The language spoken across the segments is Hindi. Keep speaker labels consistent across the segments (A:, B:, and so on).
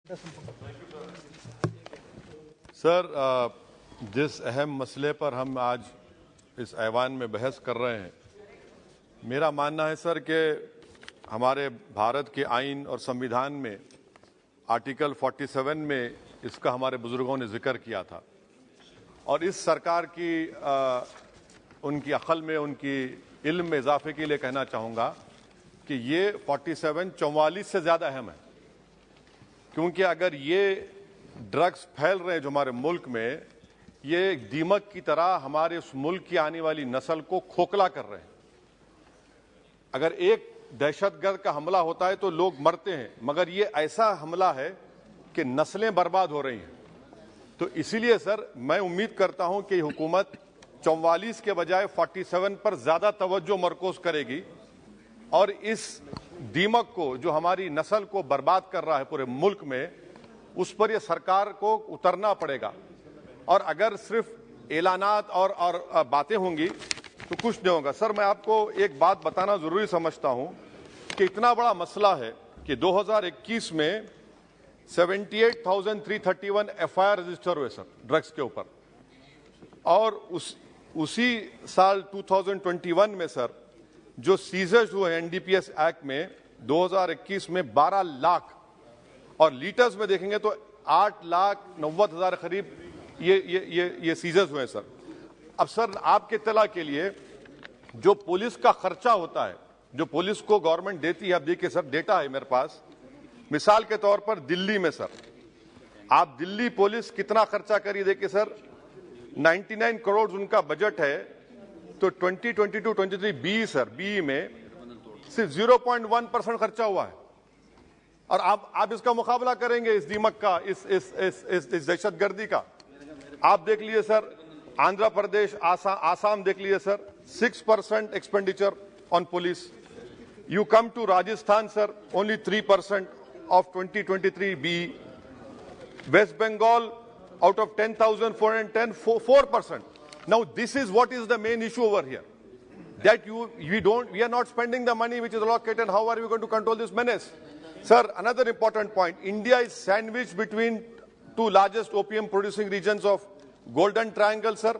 A: सर, जिस अहम मसले पर हम आज इस ऐवान में बहस कर रहे हैं, मेरा मानना है सर कि हमारे भारत के आइन और संविधान में आर्टिकल 47 में इसका हमारे बुजुर्गों ने जिक्र किया था और इस सरकार की उनकी अक्ल में, उनकी इल्म में इजाफे के लिए कहना चाहूँगा कि ये 47 44 से ज़्यादा अहम है, क्योंकि अगर ये ड्रग्स फैल रहे हैं जो हमारे मुल्क में, ये एक दीमक की तरह हमारे उस मुल्क की आने वाली नस्ल को खोखला कर रहे हैं। अगर एक दहशतगर्द का हमला होता है तो लोग मरते हैं, मगर ये ऐसा हमला है कि नस्लें बर्बाद हो रही हैं। तो इसीलिए सर मैं उम्मीद करता हूं कि हुकूमत 44 के बजाय 47 पर ज्यादा तवज्जो मरकूज करेगी और इस दीमक को जो हमारी नस्ल को बर्बाद कर रहा है पूरे मुल्क में, उस पर यह सरकार को उतरना पड़ेगा। और अगर सिर्फ ऐलानात और बातें होंगी तो कुछ नहीं होगा। सर, मैं आपको एक बात बताना जरूरी समझता हूं कि इतना बड़ा मसला है कि 2021 में 78,331 FIR रजिस्टर हुए सर ड्रग्स के ऊपर, और उसी साल 2021 में सर जो सीजर्स हुए NDPS एक्ट में 2021 में 12 लाख, और लीटर्स में देखेंगे तो 8,90,000 करीब ये सीजर्स हुए सर। अब सर आपके इत्तला के लिए जो पुलिस का खर्चा होता है, जो पुलिस को गवर्नमेंट देती है, अब देखिए सर डेटा है मेरे पास, मिसाल के तौर पर दिल्ली में सर आप दिल्ली पुलिस कितना खर्चा करिए, देखिए सर 99 करोड़ उनका बजट है, तो 2022-23 बी सर बी में सिर्फ 0.1% खर्चा हुआ है। और आप इसका मुकाबला करेंगे इस दीमक का, इस दहशतगर्दी का। आप देख लीजिए सर आंध्र प्रदेश, आसाम देख लीजिए sir 6% expenditure on police. You come to Rajasthan sir only 3% of 2023 B. West Bengal out of 10,410, 4%. Now this is what is the main issue over here, that we are not spending the money which is allocated. How are we going to control this menace? Sir, another important point, India is sandwiched between two largest opium producing regions of Golden Triangle sir,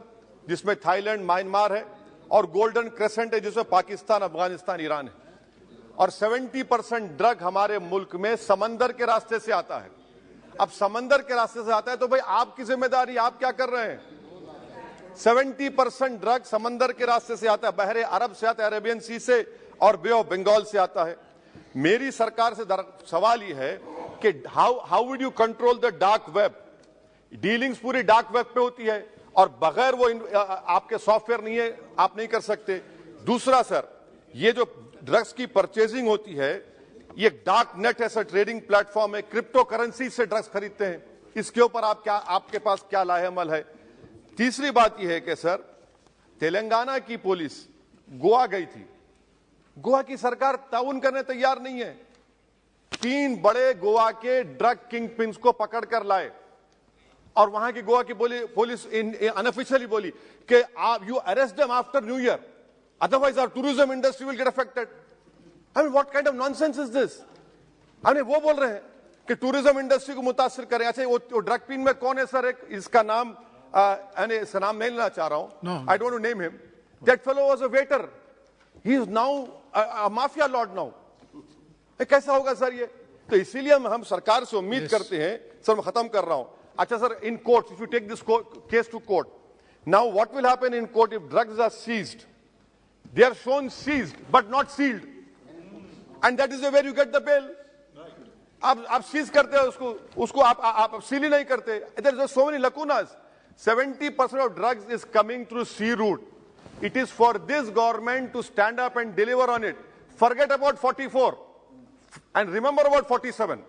A: जिसमें थाईलैंड, म्यांमार है, और गोल्डन क्रेसेंट है जिसमें पाकिस्तान, अफगानिस्तान, ईरान है। और 70% ड्रग हमारे मुल्क में समंदर के रास्ते से आता है। अब समंदर के रास्ते से आता है तो भाई आपकी जिम्मेदारी, आप क्या कर रहे हैं? 70% ड्रग समंदर के रास्ते से आता है, बहरे अरब से आता है, अरेबियन सी से और बे ऑफ बंगाल से आता है। मेरी सरकार से सवाल यह है कि how would you control the dark web? Dealings पूरी डार्क वेब पे होती है और बगैर वो आपके सॉफ्टवेयर नहीं है, आप नहीं कर सकते। दूसरा सर, ये जो ड्रग्स की परचेजिंग होती है, ये डार्क नेट ऐसा ट्रेडिंग प्लेटफॉर्म है, क्रिप्टो करेंसी से ड्रग्स खरीदते हैं। इसके ऊपर आपके पास क्या लाहेअमल है? तीसरी बात यह है कि सर तेलंगाना की पुलिस गोवा गई थी, गोवा की सरकार ताउन करने तैयार नहीं है। 3 बड़े गोवा के ड्रग किंग पिन्स को पकड़कर लाए और वहां की गोवा की पुलिस अनऑफिशियली बोली कि you arrest them after new year, otherwise our tourism industry will get affected. I mean, what kind of nonsense is this? वो बोल रहे हैं कि टूरिज्म इंडस्ट्री को मुतासिर करें। अच्छा, वो ड्रग पिन में कौन है सर? एक इसका नाम इसका नाम नहीं लेना चाह रहा हूं, I don't name him. That fellow was a waiter, he is now a mafia Lord now. कैसा होगा सर ये? तो इसीलिए हम सरकार से उम्मीद करते हैं सर, मैं खत्म कर रहा हूं। अच्छा sir, in court if you take this case to court, now what will happen in court if drugs are seized? They are shown seized but not sealed, and that is where you get the bail. आप सीज करते हो उसको आप सील ही नहीं करते। There are so many lacunas. 70% of drugs is coming through sea route. It is for this government to stand up and deliver on it. Forget about 44 and remember about 47.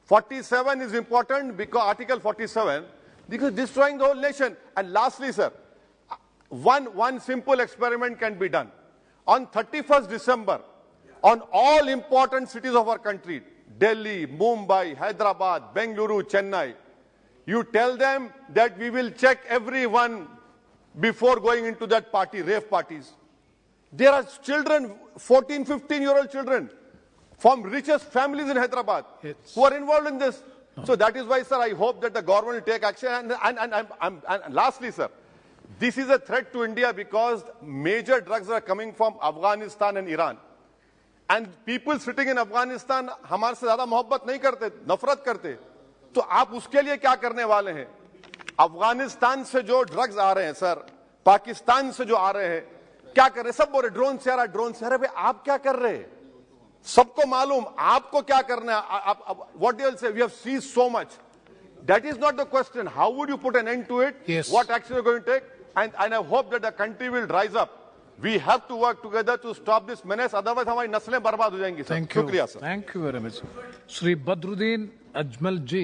A: 47 is important because Article 47, because destroying the whole nation. And lastly, sir, one simple experiment can be done. On 31st December, on all important cities of our country, Delhi, Mumbai, Hyderabad, Bengaluru, Chennai, you tell them that we will check everyone before going into that party, rave parties. There are children, 14, 15-year-old children from richest families in Hyderabad who are involved in this. So that is why, sir, I hope that the government will take action. And lastly, sir, this is a threat to India because major drugs are coming from Afghanistan and Iran. And people sitting in Afghanistan हमारे से ज्यादा मोहब्बत नहीं करते, नफरत करते. तो आप उसके लिए क्या करने वाले हैं? अफगानिस्तान से जो ड्रग्स आ रहे हैं सर, पाकिस्तान से जो आ रहे हैं, क्या कर रहे हैं? सब बोल रहे ड्रोन से आ रहा, ड्रोन से आ रहा. भाई आप क्या कर रहे हैं? सबको मालूम आपको क्या करना है. What they will say, we have seized so much. That is not the question. How would you put an end to it?
B: Yes.
A: What action are you going to take? And I hope that the country will rise up. We have to work together to stop this menace. Otherwise, हमारी नस्लें बर्बाद हो जाएंगी.
B: Thank you.
A: शुक्रिया sir.
B: Thank you very much. Shri Badruddin Ajmal ji.